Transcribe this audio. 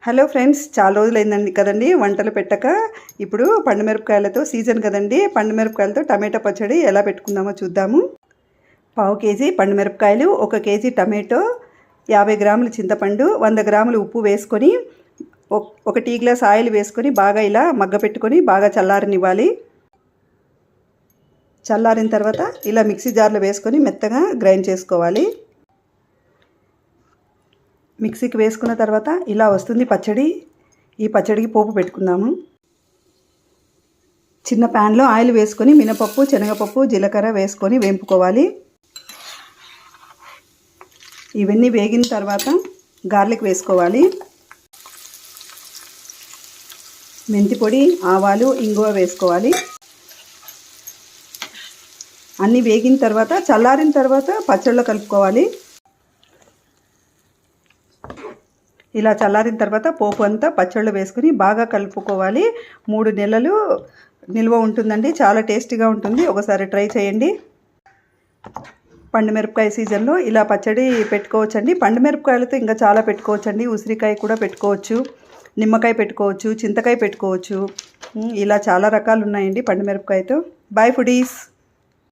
Hello friends, చాలా రోజులైందండి కదండి వంటలు పెట్టక. ఇప్పుడు పండుమిరపకాయలతో సీజన్ కదండి. పండుమిరపకాయలతో టమాటా పచ్చడి ఎలా పెట్టుకుందామో చూద్దాము. పావు కేజీ పండుమిరపకాయలు, 1 కేజీ టమాటో, 50 గ్రాముల చింతపండు, 100 గ్రాములు ఉప్పు వేసుకొని 1 టీ గ్లాస్ ఆయిల్ వేసుకొని బాగా ఇలా మగ్గ పెట్టుకొని బాగా చల్లారనివ్వాలి. చల్లారిన తర్వాత ఇలా మిక్సీ జార్లో వేసుకొని మెత్తగా గ్రైండ్ చేసుకోవాలి. మిక్సీకి వేసుకున్న తర్వాత ఇలా వస్తుంది పచ్చడి. ఈ పచ్చడికి పోపు పెట్టుకుందాము. చిన్న ప్యాన్లో ఆయిల్ వేసుకొని మినపప్పు, శనగపప్పు, జీలకర్ర వేసుకొని వేంపుకోవాలి. ఇవన్నీ వేగిన తర్వాత గార్లిక్ వేసుకోవాలి. మెంతి పొడి, ఆవాలు, ఇంగువ వేసుకోవాలి. అన్నీ వేగిన తర్వాత చల్లారిన తర్వాత పచ్చడిలో కలుపుకోవాలి. ఇలా చల్లారిన తర్వాత పోపు అంతా పచ్చళ్ళు వేసుకుని బాగా కలుపుకోవాలి. 3 నెలలు నిల్వ ఉంటుందండి. చాలా టేస్టీగా ఉంటుంది. ఒకసారి ట్రై చేయండి. పండుమిరపకాయ సీజన్లో ఇలా పచ్చడి పెట్టుకోవచ్చండి. పండుమిరపకాయలతో ఇంకా చాలా పెట్టుకోవచ్చండి. ఉసిరికాయ కూడా పెట్టుకోవచ్చు, నిమ్మకాయ పెట్టుకోవచ్చు, చింతకాయ పెట్టుకోవచ్చు. ఇలా చాలా రకాలు ఉన్నాయండి పండుమిరపకాయతో. Bye foodies.